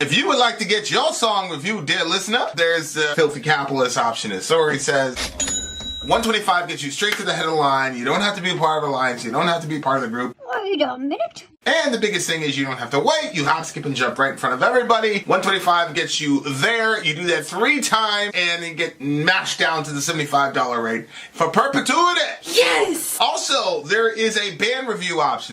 If you would like to get your song reviewed, dear listener, there's the Filthy Capitalist option. As Sori says, $125 gets you straight to the head of the line. You don't have to be a part of the alliance. You don't have to be part of the group. Wait a minute. And the biggest thing is you don't have to wait. You hop, skip, and jump right in front of everybody. $125 gets you there. You do that 3 times, and you get mashed down to the $75 rate for perpetuity. Yes! Also, there is a band review option.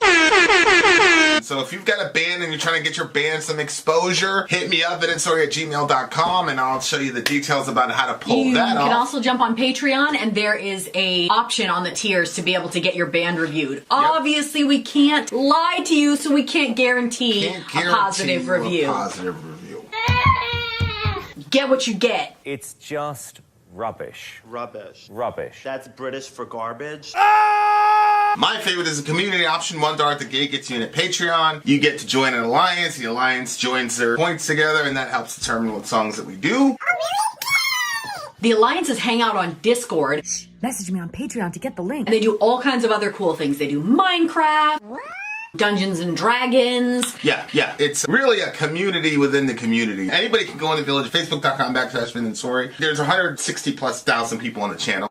So if you've got a band and you're trying to get your band some exposure, hit me up at vinsori@gmail.com, and I'll show you the details about how to pull that off. You can also jump on Patreon, and there is a option on the tiers to be able to get your band reviewed. Yep. Obviously, we can't lie to you, so we can't guarantee a positive review. Get what you get. It's just rubbish. Rubbish. Rubbish. That's British for garbage. My favorite is a community option. $1 at the gate gets you in at Patreon. You get to join an alliance. The alliance joins their points together, and that helps determine what songs that we do. The alliances hang out on Discord. Message me on Patreon to get the link. And they do all kinds of other cool things. They do Minecraft, Dungeons and Dragons. Yeah. It's really a community within the community. Anybody can go on the village, facebook.com/Vin and Sori. There's 160,000+ people on the channel.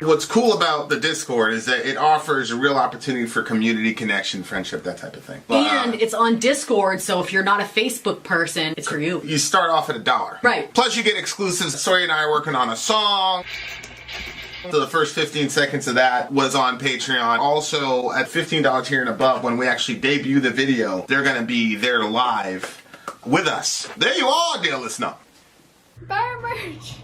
What's cool about the Discord is that it offers a real opportunity for community connection, friendship, that type of thing. And it's on Discord, so if you're not a Facebook person, it's for you. You start off at $1. Right. Plus you get exclusives. Sori and I are working on a song. So the first 15 seconds of that was on Patreon. Also, at $15 tier and above, when we actually debut the video, they're going to be there live with us. There you are, dear listener. Buy merch.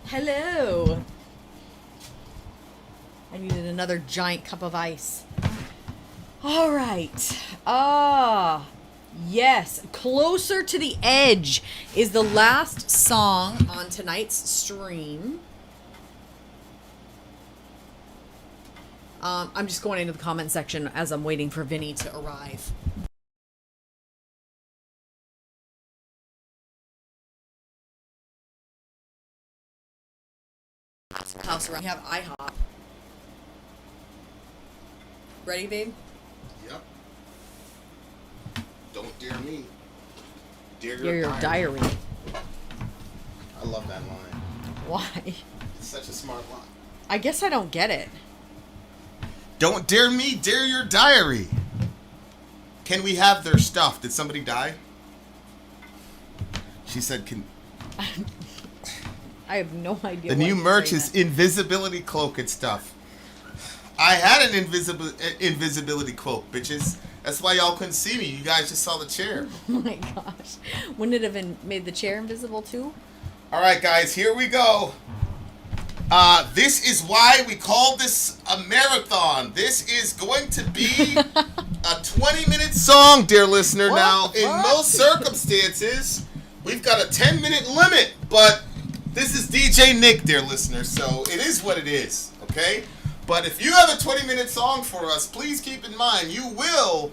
Hello. I needed another giant cup of ice. All right. Yes. Closer to the Edge is the last song on tonight's stream. I'm just going into the comment section as I'm waiting for Vinny to arrive. House around. We have IHOP. Ready, babe? Yep. Don't dare me. Dare Your diary. I love that line. Why? It's such a smart line. I guess I don't get it. Don't dare me, dare your diary. Can we have their stuff? Did somebody die? She said, can... I have no idea. The new merch is invisibility cloak and stuff. I had an invisibility cloak, bitches. That's why y'all couldn't see me. You guys just saw the chair. Oh my gosh. Wouldn't it have made the chair invisible too? All right, guys, here we go. This is why we call this a marathon. This is going to be a 20-minute song, dear listener. Now, in most circumstances, we've got a 10-minute limit, but this is DJ Nick, dear listener, so it is what it is, okay? But if you have a 20-minute song for us, please keep in mind you will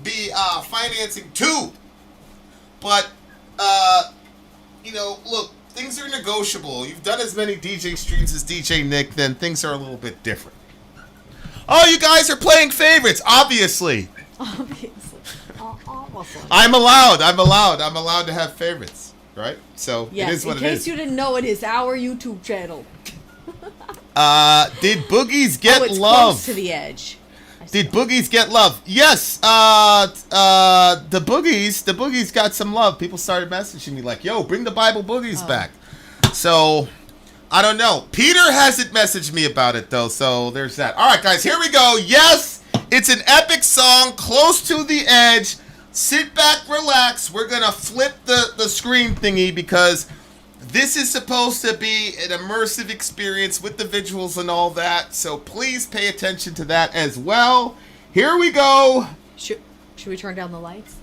be financing 2. But, you know, look, things are negotiable. You've done as many DJ streams as DJ Nick, then things are a little bit different. Oh, you guys are playing favorites, obviously. Obviously. I'm allowed to have favorites. Right? So, yes, it is what it is. in case you didn't know, it is our YouTube channel. Did Boogies get it's love? Close to the Edge. Did Boogies get love? Yes. The Boogies got some love. People started messaging me like, yo, bring the Bible Boogies back. So, I don't know. Peter hasn't messaged me about it, though, so there's that. All right, guys, here we go. Yes, it's an epic song, Close to the Edge. sit back, relax. We're going to flip the screen thingy because this is supposed to be an immersive experience with the visuals and all that. So please pay attention to that as well. Here we go. Should we turn down the lights?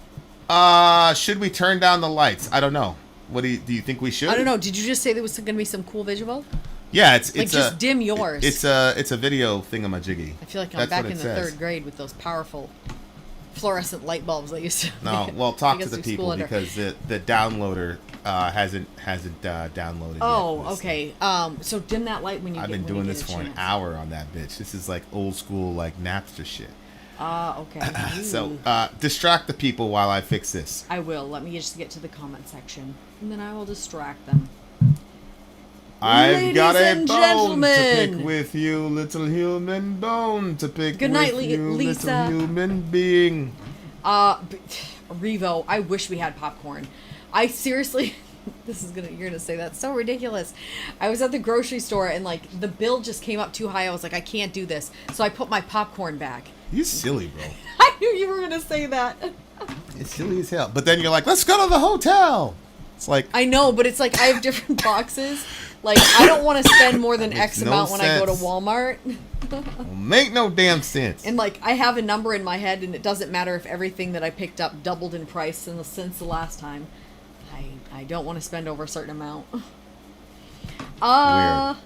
Should we turn down the lights? I don't know. What do you think we should? I don't know. Did you just say there was going to be some cool visual? Yeah, it's just dim yours. It's a video thingamajiggy. I feel like I'm back in the third grade with those powerful fluorescent light bulbs I used to. No, well, talk to the people because the downloader hasn't downloaded. Oh, yet. okay. So dim that light when you. I've been doing this for an hour on that bitch. This is like old school like Napster shit. Okay. So distract the people while I fix this. I will. Let me just get to the comment section, and then I will distract them. I've got a and bone gentlemen. to pick with you, little human bone to pick Good night, with you, Lisa. little human being. Revo, I wish we had popcorn. I seriously, you're gonna say that's so ridiculous. I was at the grocery store and like the bill just came up too high. I was like, I can't do this. So I put my popcorn back. You silly, bro. I knew you were gonna say that. It's silly as hell. But then you're like, let's go to the hotel. It's like I know, but it's like I have different boxes. Like I don't want to spend more than X amount when I go to Walmart. Make no damn sense. And like I have a number in my head, and it doesn't matter if everything that I picked up doubled in price since the last time. I don't want to spend over a certain amount. Weird. All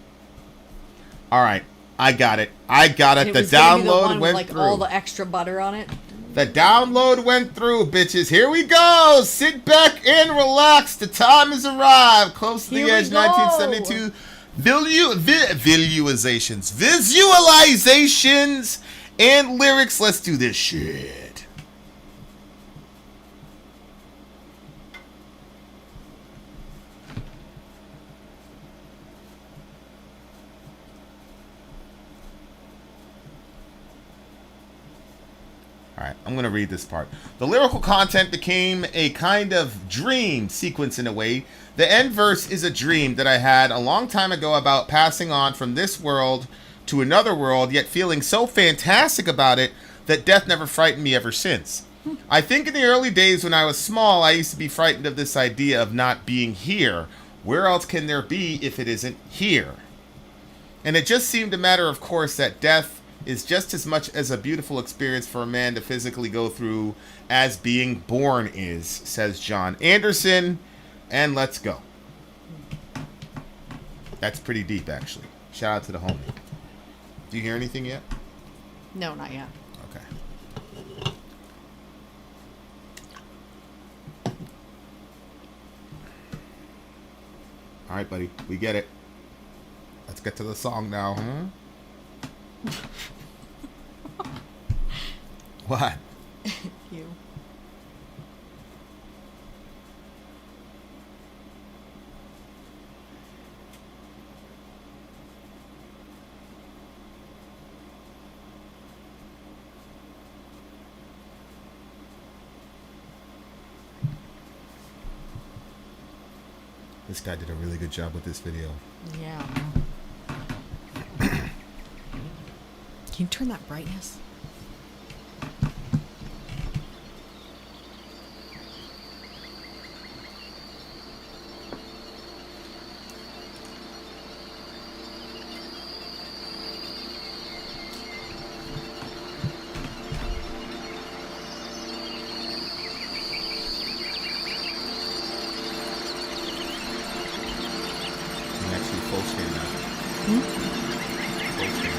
right, I got it. The download went like through. All the extra butter on it. The download went through, bitches. Here we go. Sit back and relax. The time has arrived. Close to the Here we edge. go. 1972. Visualizations and lyrics. Let's do this shit. Alright, I'm going to read this part. The lyrical content became a kind of dream sequence in a way. The end verse is a dream that I had a long time ago about passing on from this world to another world, yet feeling so fantastic about it that death never frightened me ever since. I think in the early days when I was small, I used to be frightened of this idea of not being here. Where else can there be if it isn't here? And it just seemed a matter of course that death is just as much as a beautiful experience for a man to physically go through as being born is, says John Anderson. And let's go. That's pretty deep, actually. Shout out to the homie. Do you hear anything yet? No, not yet. Okay. All right, buddy. We get it. Let's get to the song now, huh? What? You. This guy did a really good job with this video. Yeah. Can you turn that brightness? Actually, full screen now. Full screen.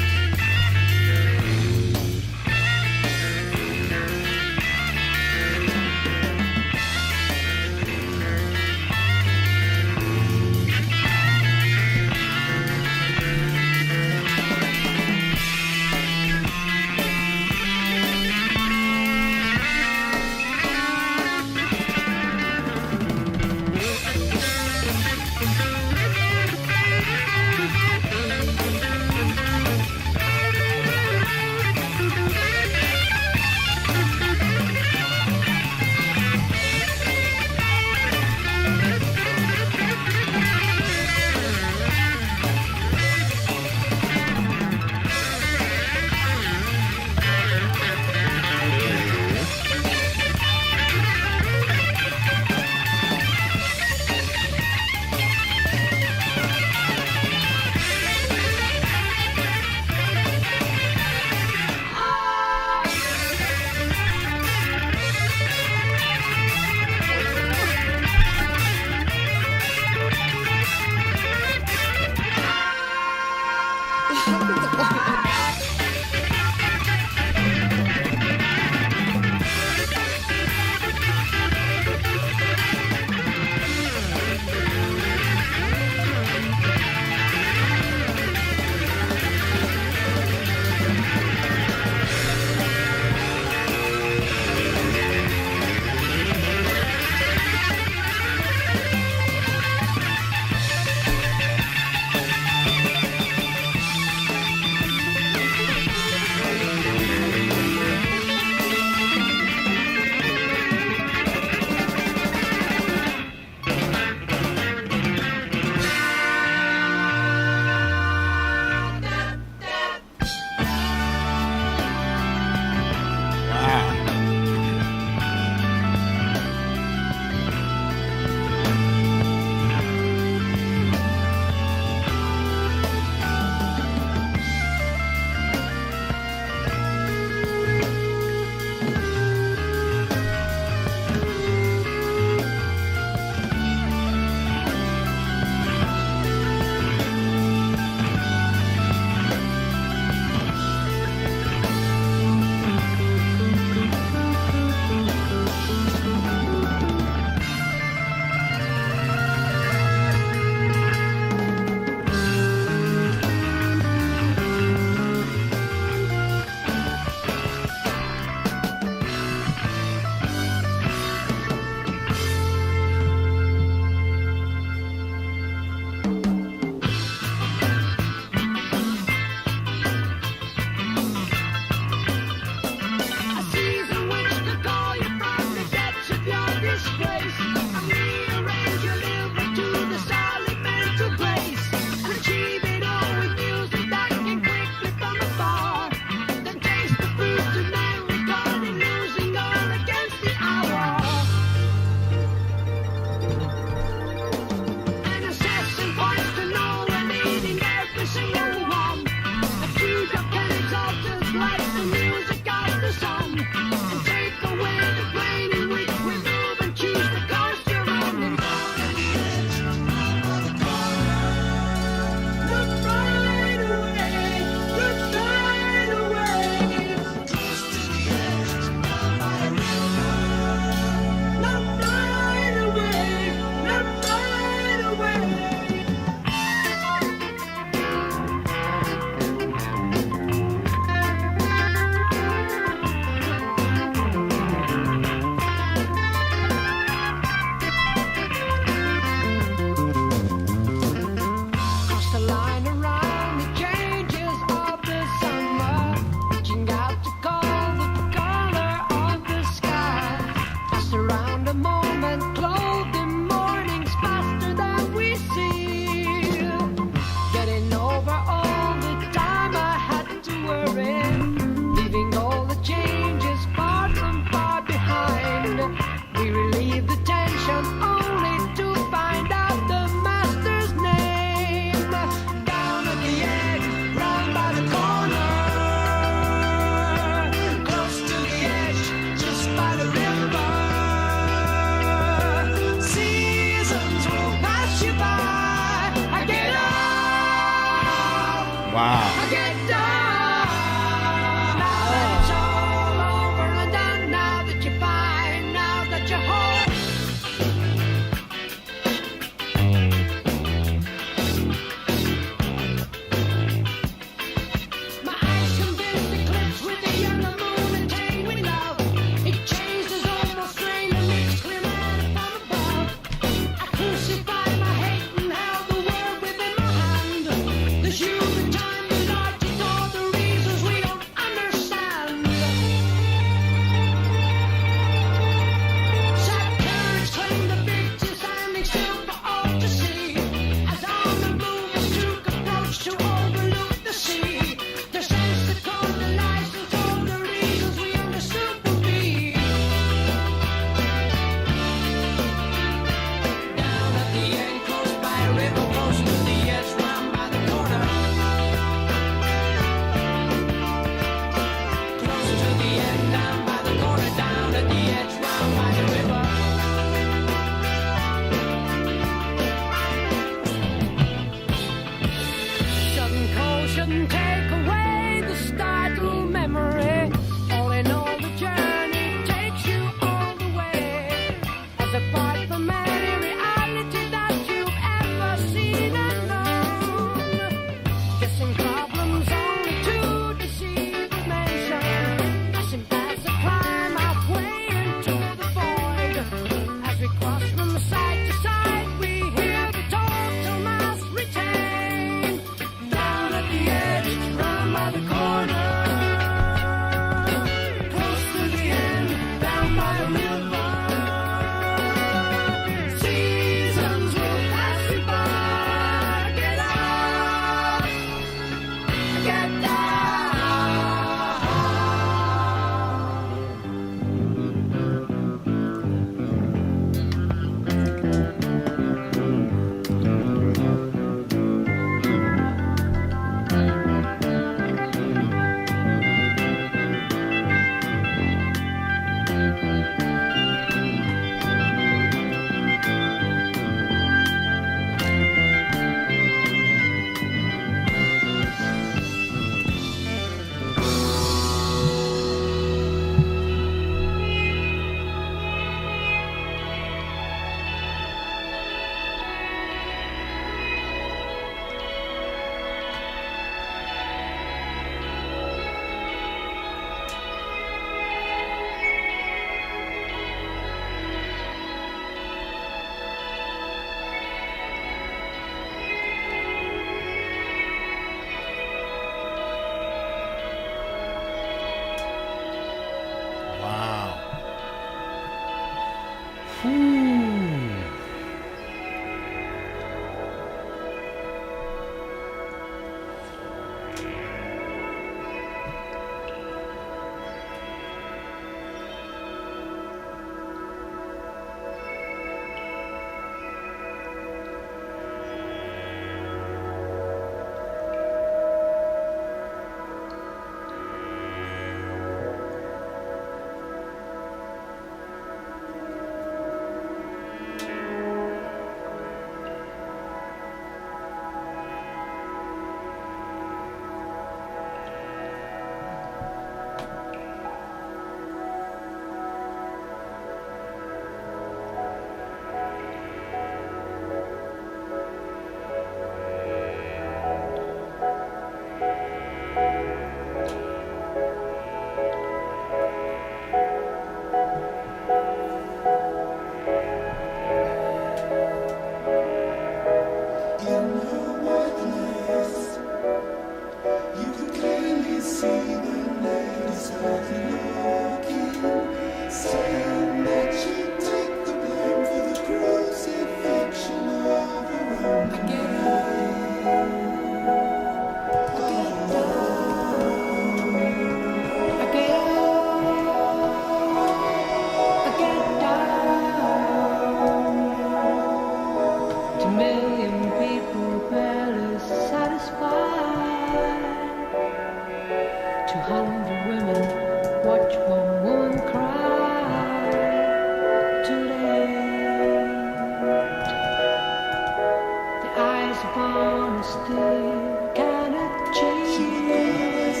Eyes upon a steel can achieve.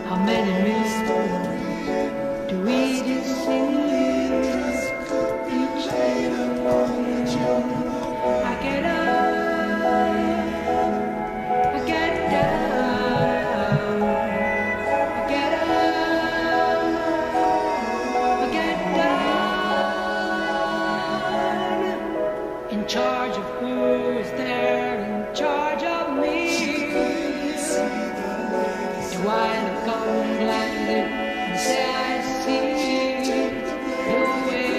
How many mysteries do we deceive each day? I get up, I get down, I get up, I get down. In charge of who is there, in charge of me. Do I look on blindly and say I see your way?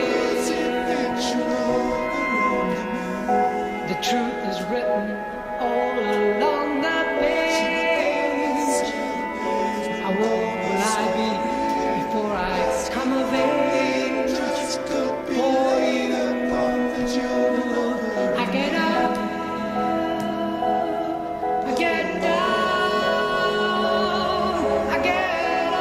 The truth is written all along the page. How old will I be before I come of age? For you, I get up, I get down, I get up,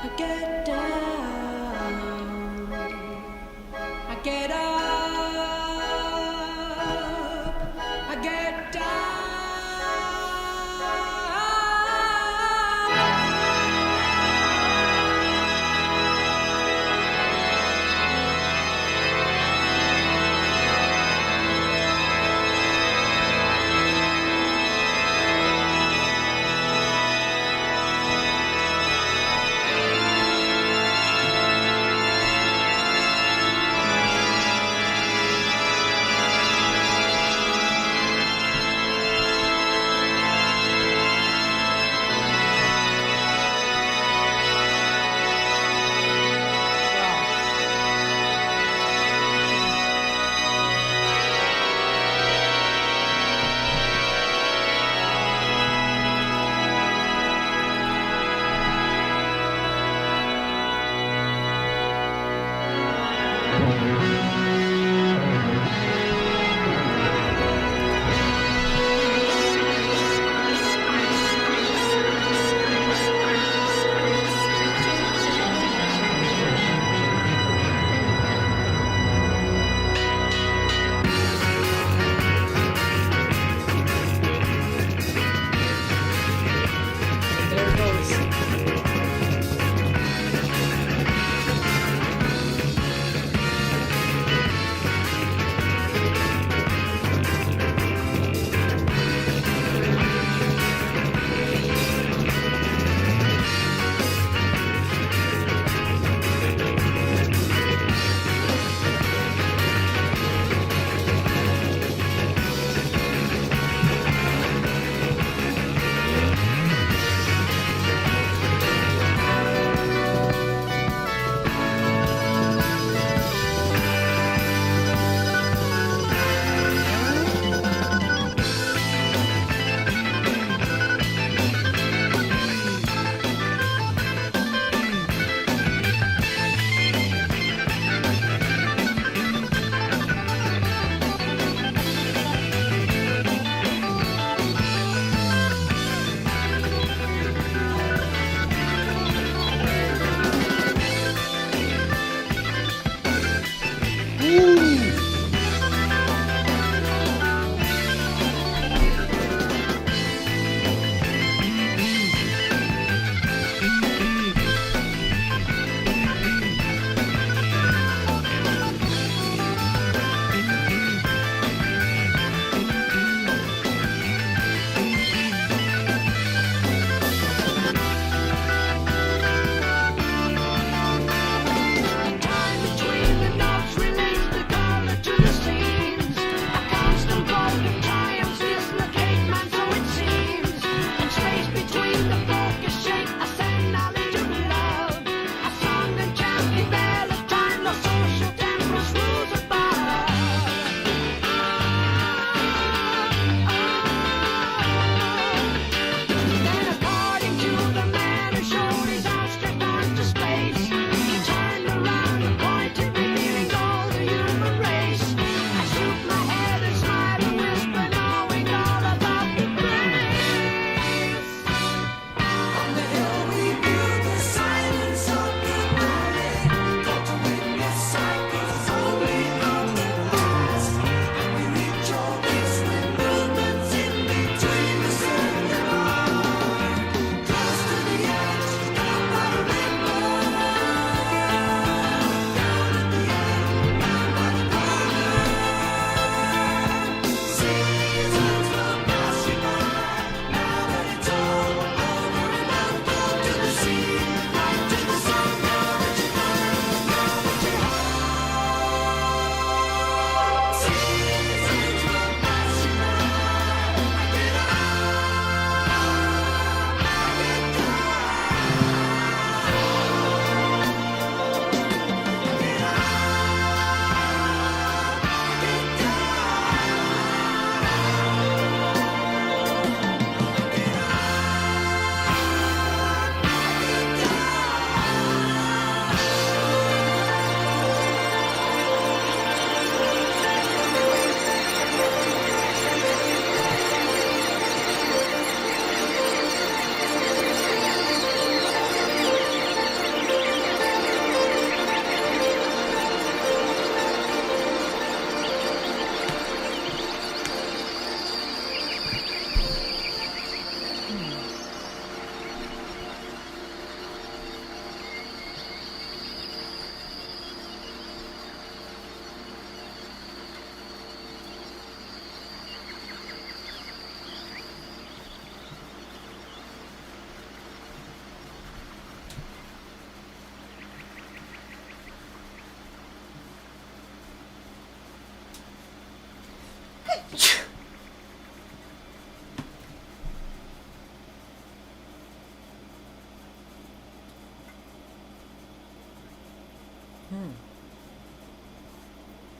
I get down, I get up, I get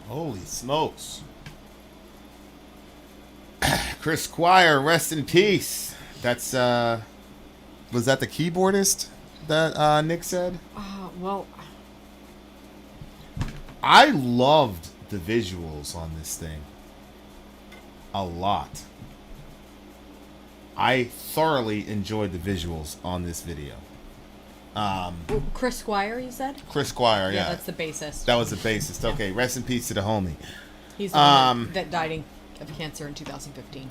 Holy smokes. Chris Squire, rest in peace. That's, was that the keyboardist that Nick said? Well, I loved the visuals on this thing a lot. I thoroughly enjoyed the visuals on this video. Chris Squire, you said? Chris Squire, yeah. That's the bassist. That was the bassist. Okay, rest in peace to the homie. He's the one that died of cancer in 2015.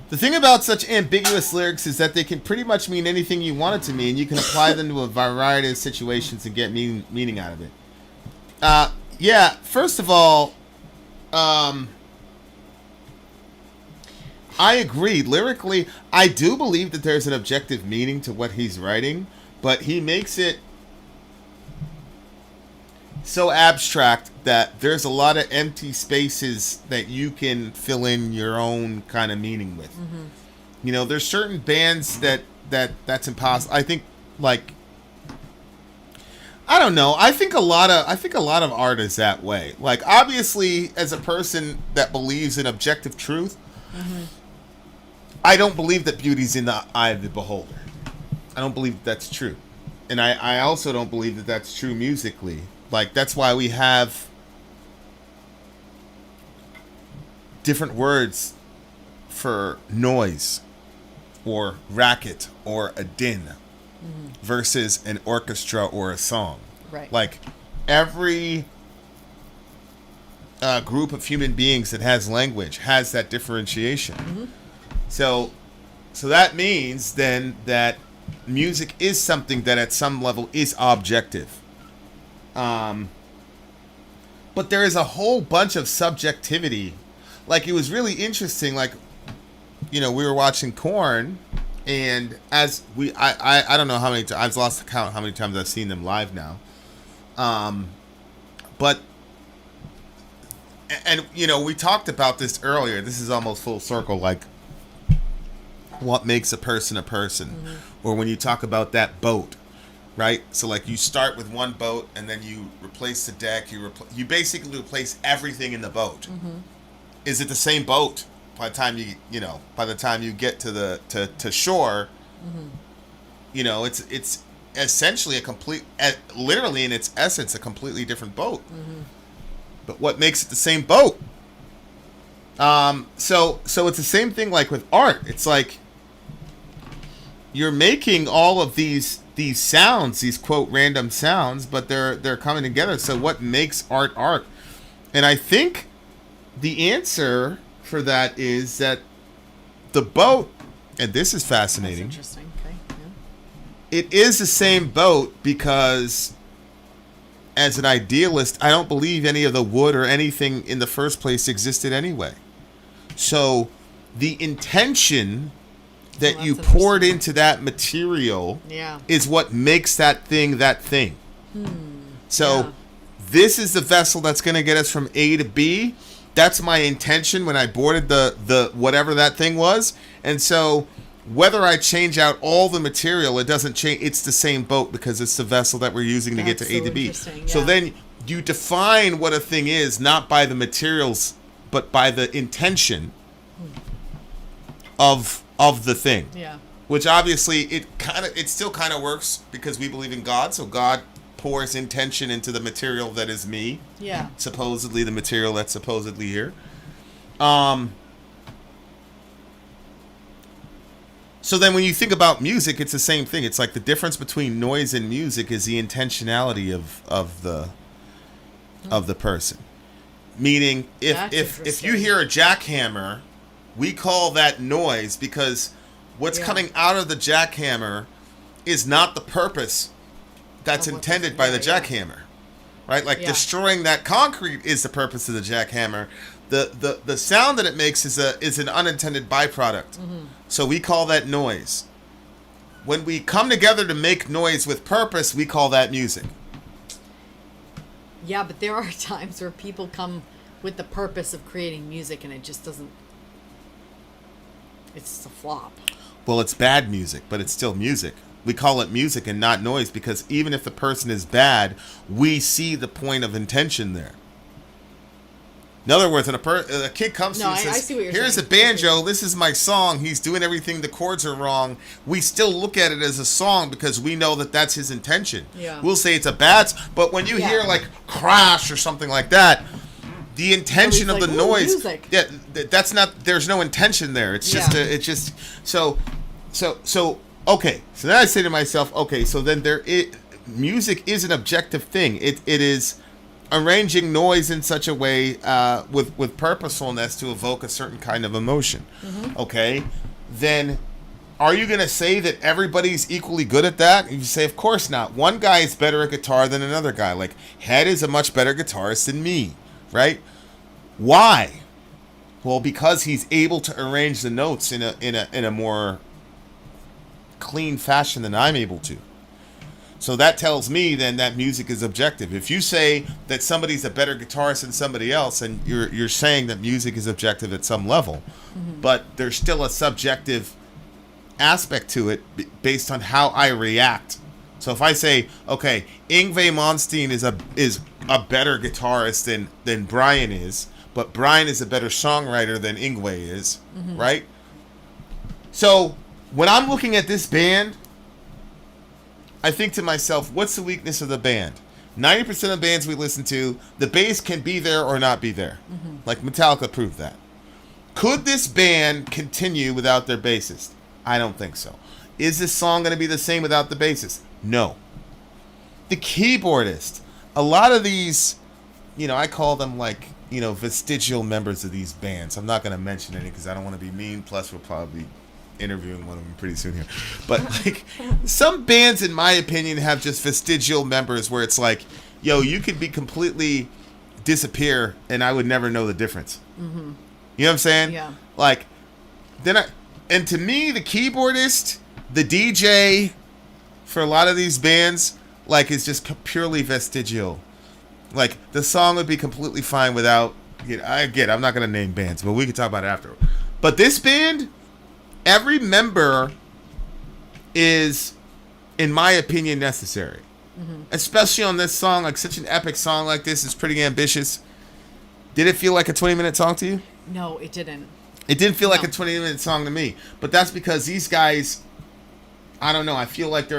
The thing about such ambiguous lyrics is that they can pretty much mean anything you want it to mean. You can apply them to a variety of situations and get meaning out of it. Yeah, first of all, I agree. Lyrically, I do believe that there's an objective meaning to what he's writing, but he makes it so abstract that there's a lot of empty spaces that you can fill in your own kind of meaning with. Mm-hmm. You know, there's certain bands that's impossible. I think, like, I don't know. I think a lot of art is that way. Like, obviously, as a person that believes in objective truth, mm-hmm. I don't believe that beauty's in the eye of the beholder. I don't believe that's true. And I also don't believe that that's true musically. Like, that's why we have different words for noise or racket or a din mm-hmm. versus an orchestra or a song. Right. Like, every group of human beings that has language has that differentiation. Mm-hmm. So that means then that music is something that at some level is objective. But there is a whole bunch of subjectivity. Like, it was really interesting. Like, you know, we were watching Korn, and as I don't know how many I've lost the count how many times I've seen them live now. But you know, we talked about this earlier. This is almost full circle. Like, what makes a person, mm-hmm. or when you talk about that boat, right? So, like, you start with one boat and then you replace the deck. You basically replace everything in the boat. Mm-hmm. Is it the same boat by the time you get to shore? Mm-hmm. You know, it's essentially literally in its essence, a completely different boat. Mm-hmm. But what makes it the same boat? So it's the same thing like with art. It's like, you're making all of these sounds, these quote random sounds, but they're coming together. So what makes art? And I think the answer for that is that the boat, and this is fascinating. That's interesting. Okay. Yeah. It is the same boat because, as an idealist, I don't believe any of the wood or anything in the first place existed anyway. So the intention that you poured into that material is what makes that thing that thing. So this is the vessel that's going to get us from A to B. That's my intention when I boarded the whatever that thing was. And so whether I change out all the material, it doesn't change. It's the same boat because it's the vessel that we're using to get to A to B. So then you define what a thing is, not by the materials, but by the intention of the thing. Yeah. Which obviously it still kind of works because we believe in God, so God pours intention into the material that is me. Yeah. Supposedly the material that's supposedly here. So then when you think about music, it's the same thing. It's like the difference between noise and music is the intentionality of the person. Meaning if you hear a jackhammer, we call that noise because what's coming out of the jackhammer is not the purpose that's intended by the jackhammer, right? Like destroying that concrete is the purpose of the jackhammer. The sound that it makes is an unintended byproduct. Mm-hmm. So we call that noise. When we come together to make noise with purpose, we call that music. Yeah, but there are times where people come with the purpose of creating music and it just doesn't. It's a flop. Well, it's bad music, but it's still music. We call it music and not noise because even if the person is bad, we see the point of intention there. In other words, when a kid comes to you and I says, see what you're here's saying. a banjo, this is my song, he's doing everything, the chords are wrong, we still look at it as a song because we know that that's his intention. Yeah. We'll say it's a bad but when you hear like crash or something like that, the intention of like, the "Ooh, noise, music." yeah, that's not, there's no intention there. It's just, so okay. So then I say to myself, okay, so then music is an objective thing. It is arranging noise in such a way with purposefulness to evoke a certain kind of emotion. Okay, then are you going to say that everybody's equally good at that? You say, of course not. One guy is better at guitar than another guy. Like Head is a much better guitarist than me, right? Why? Well, because he's able to arrange the notes in a more clean fashion than I'm able to. So that tells me then that music is objective. If you say that somebody's a better guitarist than somebody else, and you're saying that music is objective at some level, but there's still a subjective aspect to it based on how I react. So if I say, okay, Yngwie Malmsteen is a better guitarist than Brian is, but Brian is a better songwriter than Yngwie is, right? So when I'm looking at this band, I think to myself, what's the weakness of the band? 90% of bands we listen to, the bass can be there or not be there. Like Metallica proved that. Could this band continue without their bassist? I don't think so. Is this song going to be the same without the bassist? No. The keyboardist, a lot of these, I call them like, vestigial members of these bands. I'm not going to mention any because I don't want to be mean. Plus, we'll probably be interviewing one of them pretty soon here. But like some bands, in my opinion, have just vestigial members where it's like, yo, you could be completely disappear and I would never know the difference. You know what I'm saying? Yeah. Like, and to me, the keyboardist, the DJ for a lot of these bands, like, is just purely vestigial. Like, the song would be completely fine without, I'm not going to name bands, but we can talk about it after. But this band, every member is, in my opinion, necessary. Especially on this song, like such an epic song like this is pretty ambitious. Did it feel like a 20-minute song to you? No, it didn't. It didn't feel like a 20-minute song to me. But that's because these guys, I don't know, I feel like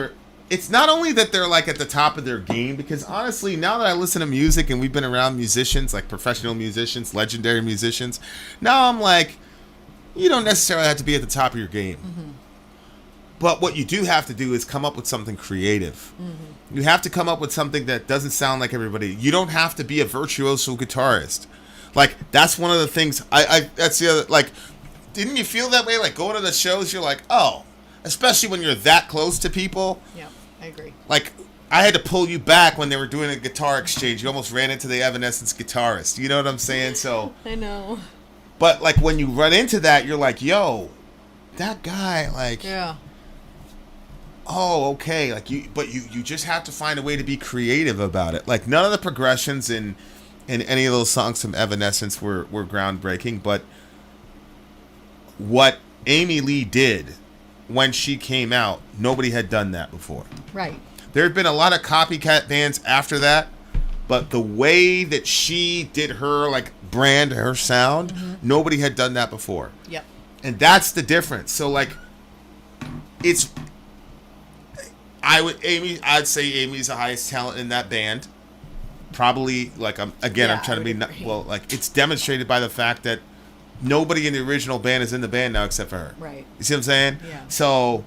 it's not only that they're like at the top of their game, because honestly, now that I listen to music and we've been around musicians, like professional musicians, legendary musicians, now I'm like, you don't necessarily have to be at the top of your game. But what you do have to do is come up with something creative. You have to come up with something that doesn't sound like everybody. You don't have to be a virtuoso guitarist. Like, that's one of the things, that's the other, like, didn't you feel that way? Like, going to the shows, you're like, oh, especially when you're that close to people. Yeah, I agree. Like, I had to pull you back when they were doing a guitar exchange. You almost ran into the Evanescence guitarist. You know what I'm saying? So, I know. but, like, when you run into that, you're like, yo, that guy, like, Yeah. oh, okay. Like, but you just have to find a way to be creative about it. Like, none of the progressions in any of those songs from Evanescence were groundbreaking, but what Amy Lee did when she came out, nobody had done that before. Right. There had been a lot of copycat bands after that, but the way that she did her, like, brand, her sound, nobody had done that before. Yep. And that's the difference. So, like, I'd say Amy's the highest talent in that band. Probably, like, I'm trying to be, like, it's demonstrated by the fact that nobody in the original band is in the band now except for her. Right. You see what I'm saying? Yeah. So,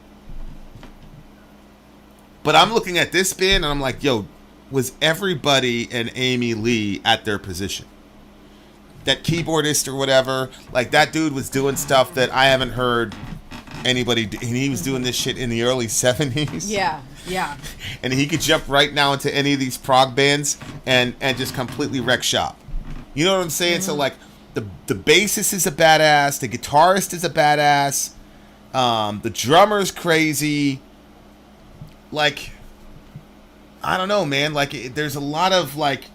but I'm looking at this band and I'm like, yo, was everybody and Amy Lee at their position? That keyboardist or whatever, like, that dude was doing stuff that I haven't heard anybody do, and he was doing this shit in the early 70s. Yeah, yeah. And he could jump right now into any of these prog bands and just completely wreck shop. You know what I'm saying? So, like, the bassist is a badass, the guitarist is a badass, the drummer's crazy. Like, I don't know, man. Like, there's a lot of, like,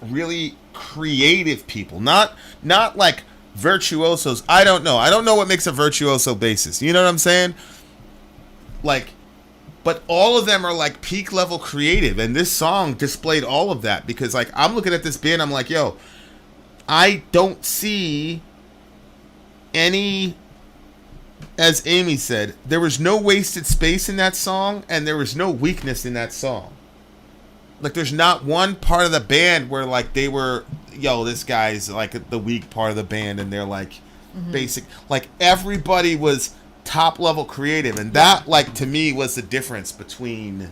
really creative people, not like virtuosos. I don't know what makes a virtuoso bassist. You know what I'm saying? Like, but all of them are like peak level creative, and this song displayed all of that, because like I'm looking at this band, I'm like, yo, I don't see any, as Amy said, there was no wasted space in that song, and there was no weakness in that song. Like, there's not one part of the band where, like, they were, yo, this guy's, like, the weak part of the band, and they're, like, basic. Like, everybody was top-level creative, and that, like, to me, was the difference between...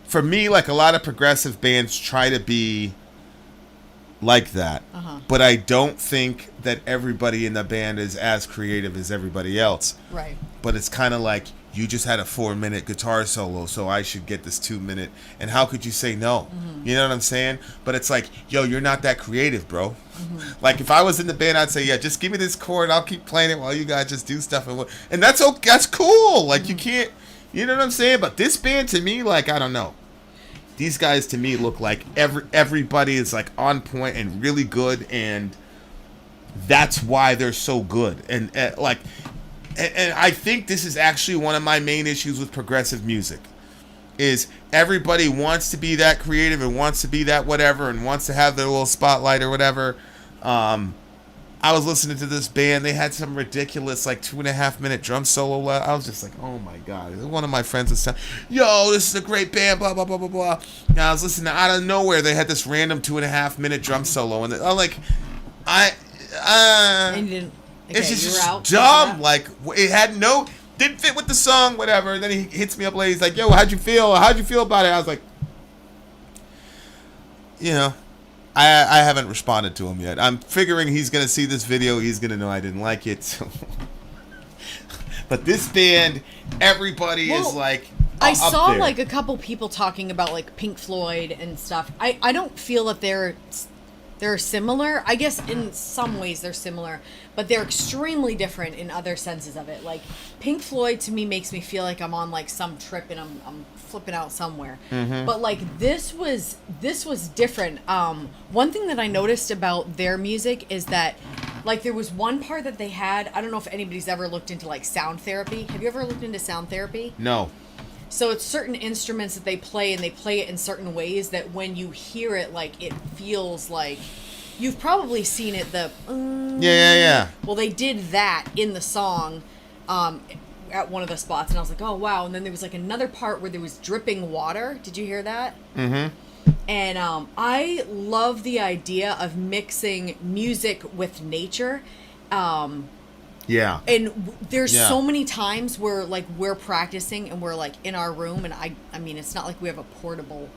For me, like, a lot of progressive bands try to be like that, but I don't think that everybody in the band is as creative as everybody else. Right. But it's kind of like, you just had a 4-minute guitar solo, so I should get this 2-minute. And how could you say no? You know what I'm saying? But it's like, yo, you're not that creative, bro. Like, if I was in the band, I'd say, yeah, just give me this chord, I'll keep playing it while you guys just do stuff. And that's okay, that's cool. Like, you can't, you know what I'm saying? But this band, to me, like, I don't know. These guys, to me, look like everybody is, like, on point and really good, and that's why they're so good. And I think this is actually one of my main issues with progressive music, is everybody wants to be that creative and wants to be that whatever and wants to have their little spotlight or whatever. I was listening to this band. They had some ridiculous, like, 2.5-minute drum solo. I was just like, oh, my God. One of my friends was saying, yo, this is a great band, blah, blah, blah, blah, blah. And I was listening to, out of nowhere, they had this random 2.5-minute drum solo. And I'm like, And you didn't. Okay, it's just you were out dumb. Like, it had didn't fit with the song, whatever. And then he hits me up later. He's like, yo, how'd you feel? How'd you feel about it? I was like, you know, I haven't responded to him yet. I'm figuring he's going to see this video. He's going to know I didn't like it. So. But this band, everybody is like, I up saw there. like a couple people talking about like Pink Floyd and stuff. I don't feel that they're similar. I guess in some ways they're similar, but they're extremely different in other senses of it. Like, Pink Floyd to me makes me feel like I'm on like some trip and I'm flipping out somewhere. But like this was different. One thing that I noticed about their music is that, like, there was one part that they had. I don't know if anybody's ever looked into like sound therapy. Have you ever looked into sound therapy? No. So it's certain instruments that they play, and they play it in certain ways that when you hear it, like, it feels like you've probably seen it. Yeah. Well, they did that in the song at one of the spots, and I was like, oh wow. And then there was like another part where there was dripping water. Did you hear that? And I love the idea of mixing music with nature. Yeah. And there's so many times where, like, we're practicing and we're, like, in our room, and I mean, it's not like we have a portable...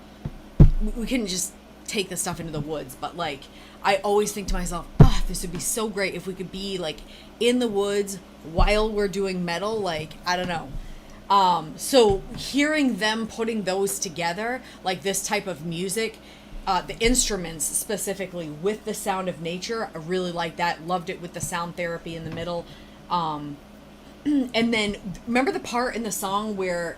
We couldn't just take the stuff into the woods, but, like, I always think to myself, oh, this would be so great if we could be, like, in the woods while we're doing metal. Like, I don't know. So hearing them putting those together, like this type of music... the instruments specifically with the sound of nature, I really like that. Loved it with the sound therapy in the middle. And then remember the part in the song where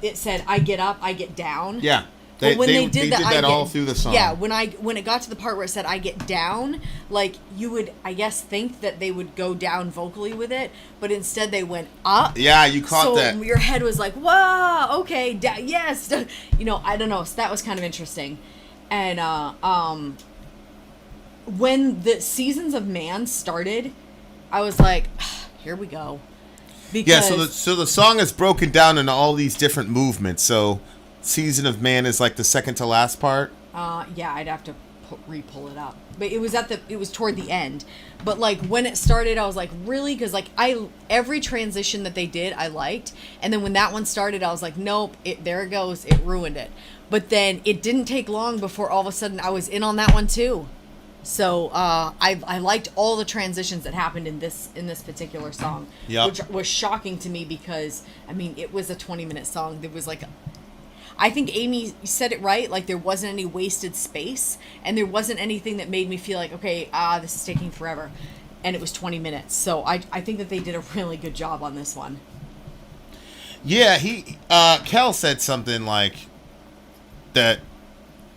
it said, I get up, I get down? Yeah. When they did that all through the song. Yeah, when it got to the part where it said I get down, like, you would, I guess, think that they would go down vocally with it, but instead they went up. Yeah, you caught that. So your head was like, whoa, okay, yes. You know, I don't know. So that was kind of interesting. And when the Seasons of Man started, I was like, here we go. Because, yeah, so the song is broken down into all these different movements. So Season of Man is like the second to last part. Yeah, I'd have to re-pull it up, but it was toward the end. But like when it started, I was like, really? Because like every transition that they did, I liked, and then when that one started, I was like, nope, there it goes, it ruined it. But then it didn't take long before all of a sudden I was in on that one too. So I liked all the transitions that happened in this particular song, which was shocking to me because I mean it was a 20-minute song. There was like I think Amy said it right. Like, there wasn't any wasted space, and there wasn't anything that made me feel like, okay, this is taking forever. And it was 20 minutes. So I think that they did a really good job on this one. Yeah, Kel said something like that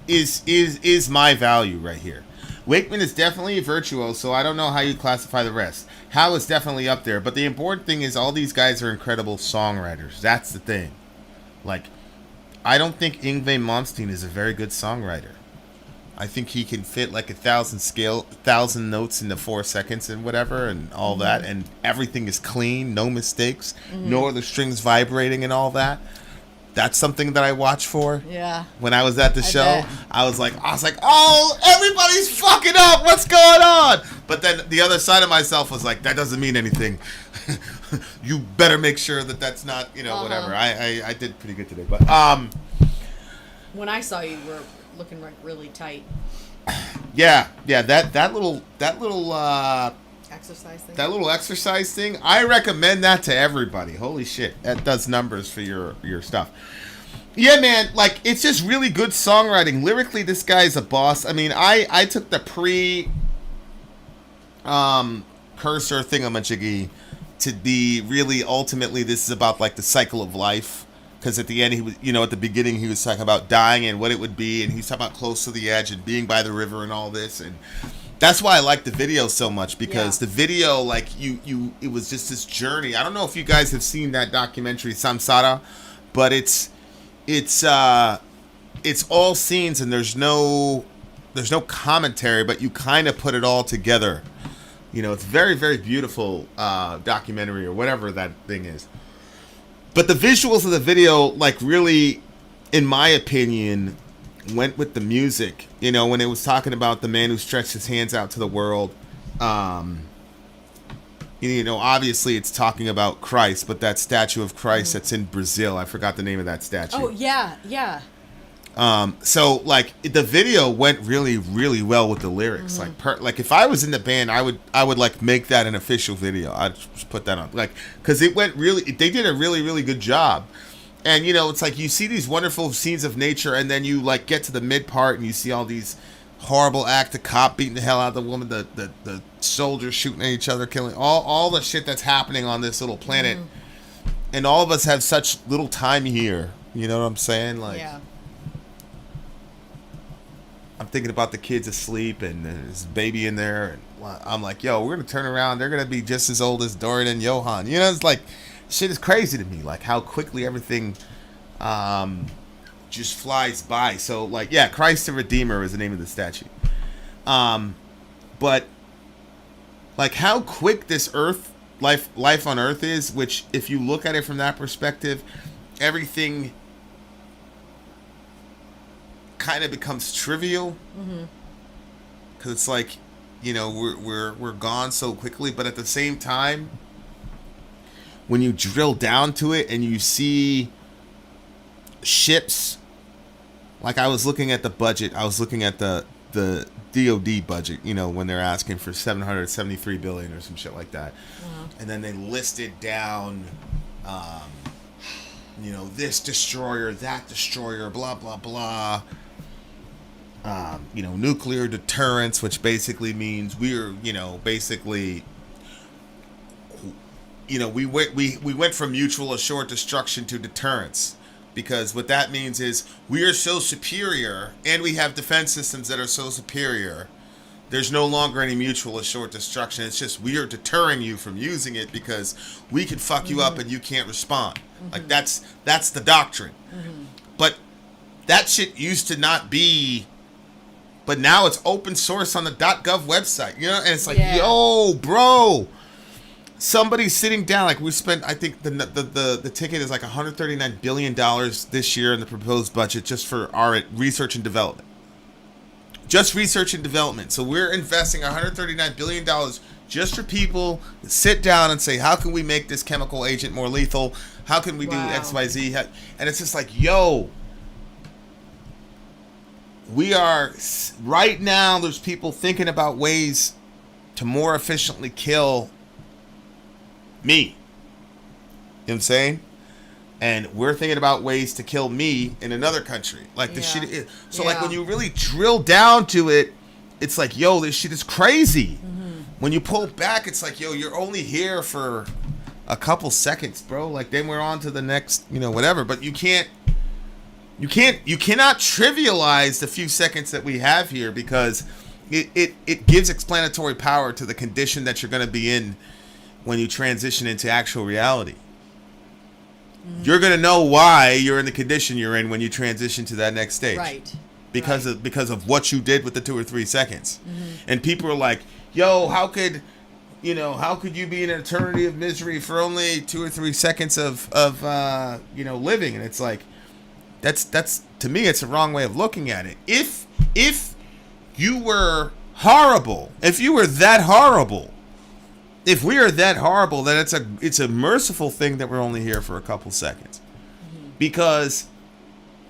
is my value right here. Wakeman is definitely a virtuoso, so I don't know how you classify the rest. Howe is definitely up there, but the important thing is all these guys are incredible songwriters. That's the thing. Like, I don't think Yngwie Malmsteen is a very good songwriter. I think he can fit like 1,000 notes into 4 seconds and whatever and all that, and everything is clean, no mistakes, no other strings vibrating and all that. That's something that I watch for. Yeah. When I was at the show, bet. I was like, oh, everybody's fucking up. What's going on? But then the other side of myself was like, that doesn't mean anything. You better make sure that that's not, whatever. I did pretty good today, but when I saw you were looking like really tight. Yeah, that little Exercise thing. that little exercise thing, I recommend that to everybody. Holy shit, that does numbers for your stuff. Yeah, man, like, it's just really good songwriting. Lyrically, this guy's a boss. I mean, I took the cursor thingamajiggy to be really, ultimately, this is about, like, the cycle of life. Because at the end, he was, at the beginning, he was talking about dying and what it would be, and he's talking about close to the edge and being by the river and all this, and that's why I like the video so much, because the video, like, it was just this journey. I don't know if you guys have seen that documentary Samsara, but it's all scenes and there's no commentary, but you kind of put it all together. It's very, very beautiful documentary or whatever that thing is. But the visuals of the video, like, really, in my opinion, went with the music. When it was talking about the man who stretched his hands out to the world, obviously it's talking about Christ, but that statue of Christ that's in Brazil, I forgot the name of that statue. Oh, yeah. So, like, the video went really, really well with the lyrics. Like if I was in the band, I would like make that an official video. I'd just put that on, like, because it went really. They did a really, really good job. And it's like you see these wonderful scenes of nature, and then you like get to the mid part, and you see all these horrible act, the cop beating the hell out of the woman, the soldiers shooting at each other, killing all the shit that's happening on this little planet. And all of us have such little time here. You know what I'm saying? Like. Yeah. I'm thinking about the kids asleep and there's a baby in there. And I'm like, yo, we're going to turn around. They're going to be just as old as Dorian and Johan. It's like, shit is crazy to me. Like, how quickly everything just flies by. So, like, yeah, Christ the Redeemer is the name of the statue. But, like, how quick this life on Earth is, which, if you look at it from that perspective, everything kind of becomes trivial, because it's like, we're gone so quickly. But at the same time, when you drill down to it and you see ships, like, I was looking at the budget, I was looking at the DoD budget, when they're asking for $773 billion or some shit like that, and then they listed down this destroyer, that destroyer, blah blah blah. Nuclear deterrence, which basically means we're, basically, we went from mutual assured destruction to deterrence, because what that means is we are so superior and we have defense systems that are so superior. There's no longer any mutual assured destruction. It's just we are deterring you from using it because we can fuck you up and you can't respond. Like, that's the doctrine. But that shit used to not be. But now it's open source on the .gov website, and it's like, yo, bro, somebody's sitting down. Like, we spent, I think the ticket is like $139 billion this year in the proposed budget just for our research and development. Just research and development. So we're investing $139 billion just for people to sit down and say, how can we make this chemical agent more lethal? How can we do X, Y, Z? And it's just like, yo, we are, right now, there's people thinking about ways to more efficiently kill me. You know what I'm saying? And we're thinking about ways to kill me in another country. Like, this shit is. So, like, when you really drill down to it, it's like, yo, this shit is crazy. When you pull back, it's like, yo, you're only here for a couple seconds, bro. Like, then we're on to the next, whatever. But you cannot trivialize the few seconds that we have here, because it gives explanatory power to the condition that you're going to be in when you transition into actual reality. You're going to know why you're in the condition you're in when you transition to that next stage. Right. Because of what you did with the 2 or 3 seconds. And people are like, yo, how could you be in an eternity of misery for only 2 or 3 seconds of living? And it's like, that's to me, it's a wrong way of looking at it. If you were horrible, if you were that horrible, if we are that horrible, then it's a merciful thing that we're only here for a couple seconds. Because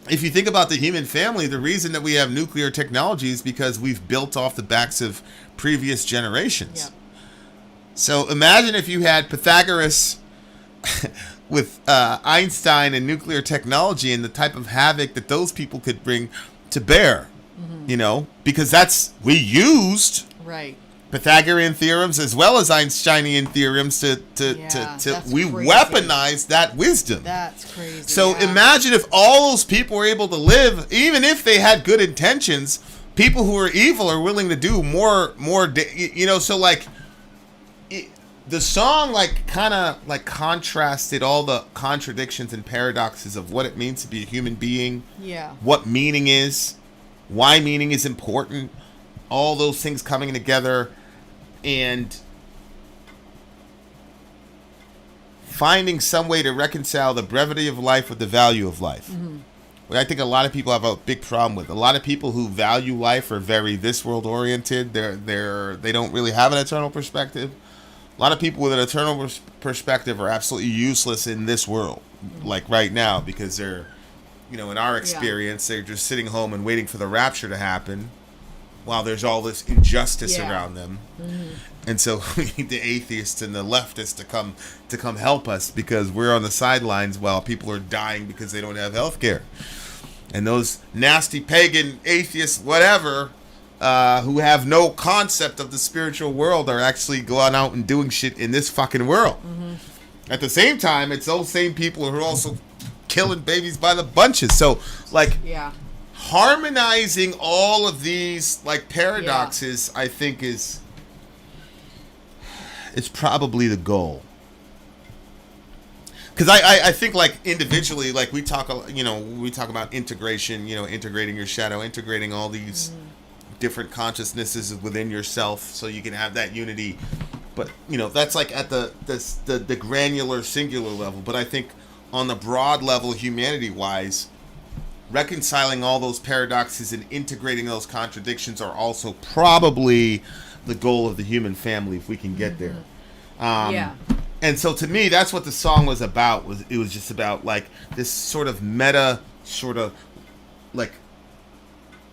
if you think about the human family, the reason that we have nuclear technology is because we've built off the backs of previous generations. Yep. So imagine if you had Pythagoras with Einstein and nuclear technology and the type of havoc that those people could bring to bear, because we used Pythagorean theorems as well as Einsteinian theorems to weaponize that wisdom. That's crazy. So imagine if all those people were able to live, even if they had good intentions, people who are evil are willing to do more, so like, the song kind of contrasted all the contradictions and paradoxes of what it means to be a human being. Yeah. What meaning is, why meaning is important, all those things coming together, and finding some way to reconcile the brevity of life with the value of life. What I think a lot of people have a big problem with. A lot of people who value life are very this world oriented. They don't really have an eternal perspective. A lot of people with an eternal perspective are absolutely useless in this world, like right now, because they're, in our experience, they're just sitting home and waiting for the rapture to happen while there's all this injustice around them. And so we need the atheists and the leftists to come help us, because we're on the sidelines while people are dying because they don't have health care. And those nasty pagan atheists, whatever, who have no concept of the spiritual world are actually going out and doing shit in this fucking world. At the same time, it's those same people who are also killing babies by the bunches. So, harmonizing all of these, paradoxes, I think is probably the goal. Because I think, individually, we talk about integration, integrating your shadow, integrating all these different consciousnesses within yourself so you can have that unity. But that's at the granular singular level. But I think on the broad level, humanity wise, reconciling all those paradoxes and integrating those contradictions are also probably the goal of the human family, if we can get there. And so to me, that's what the song was about. It was just about this sort of meta,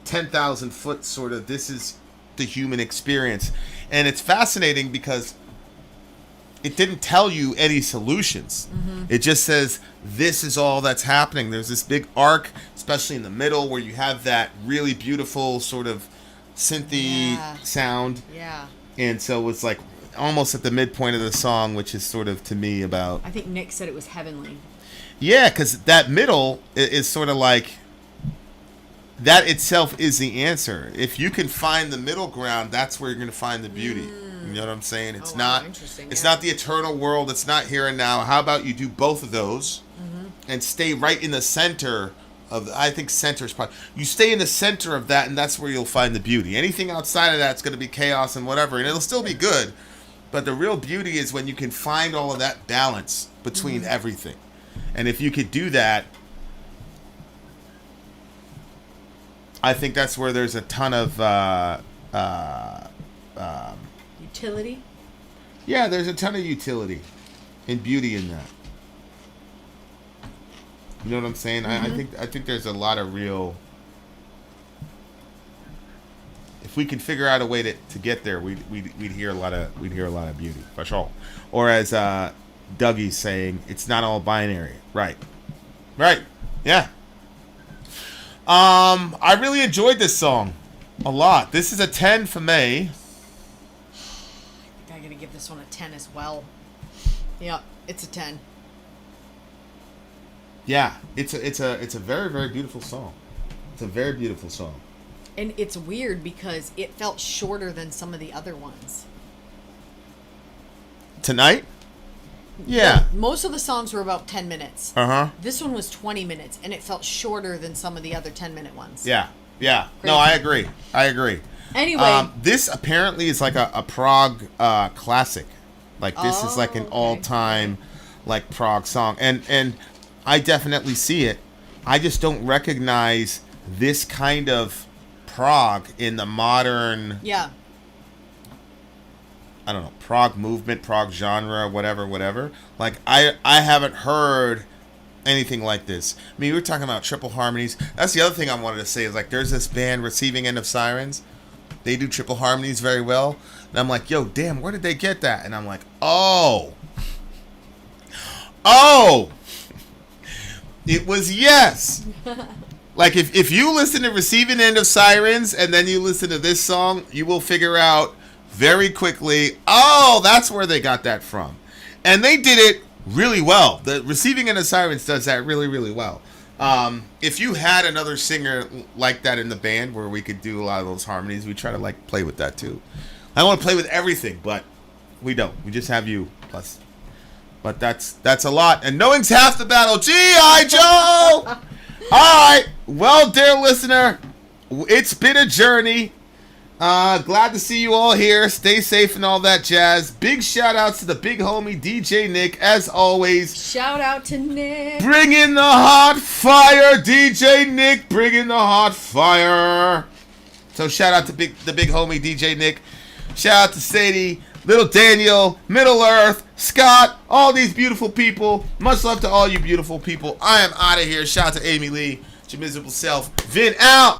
10,000 foot sort of, this is the human experience. And it's fascinating because it didn't tell you any solutions. It just says, this is all that's happening. There's this big arc, especially in the middle, where you have that really beautiful sort of synthy sound. And so it's almost at the midpoint of the song, which is sort of, to me, about... I think Nick said it was heavenly. Yeah, because that middle is sort of that itself is the answer. If you can find the middle ground, that's where you're going to find the beauty. You know what I'm saying? It's not the eternal world. It's not here and now. How about you do both of those and stay right in the center of, I think center is probably, you stay in the center of that, and that's where you'll find the beauty. Anything outside of that's going to be chaos and whatever, and it'll still be good. But the real beauty is when you can find all of that balance between everything. And if you could do that, I think that's where there's a ton of utility. Yeah, there's a ton of utility and beauty in that. You know what I'm saying? I think there's a lot of real. If we could figure out a way to get there, we'd hear a lot of beauty for sure. Or as Dougie's saying, it's not all binary. Right. Yeah. I really enjoyed this song a lot. This is a 10 for me. I'm gonna give this one a 10 as well. Yeah, it's a 10. Yeah, it's a very, very beautiful song. It's a very beautiful song. And it's weird because it felt shorter than some of the other ones. Tonight? Yeah. Most of the songs were about 10 minutes. Uh-huh. This one was 20 minutes, and it felt shorter than some of the other 10-minute ones. Yeah. Yeah. Crazy. No, I agree. I agree. Anyway. This apparently is like a prog classic. Like, this is like an all-time, like, prog song. And I definitely see it. I just don't recognize this kind of prog in the modern... Yeah. I don't know, prog movement, prog genre, whatever. Like, I haven't heard anything like this. I mean, we were talking about triple harmonies. That's the other thing I wanted to say is, like, there's this band, Receiving End of Sirens. They do triple harmonies very well. And I'm like, yo, damn, where did they get that? And I'm like, oh. It was Yes. Like, if you listen to Receiving End of Sirens and then you listen to this song, you will figure out very quickly, oh, that's where they got that from. And they did it really well. The Receiving End of Sirens does that really, really well. If you had another singer like that in the band where we could do a lot of those harmonies, we try to, like, play with that too. I want to play with everything, but we don't. We just have you plus. But that's a lot. And knowing's half the battle. G.I. Joe! All right. Well, dear listener, it's been a journey. Glad to see you all here. Stay safe and all that jazz. Big shout outs to the big homie DJ Nick, as always. Shout out to Nick. Bring in the hot fire, DJ Nick. Bring in the hot fire. So shout out to the big homie DJ Nick. Shout out to Sadie, Little Daniel, Middle Earth, Scott, all these beautiful people. Much love to all you beautiful people. I am out of here. Shout out to Amy Lee, your miserable self. Vin out.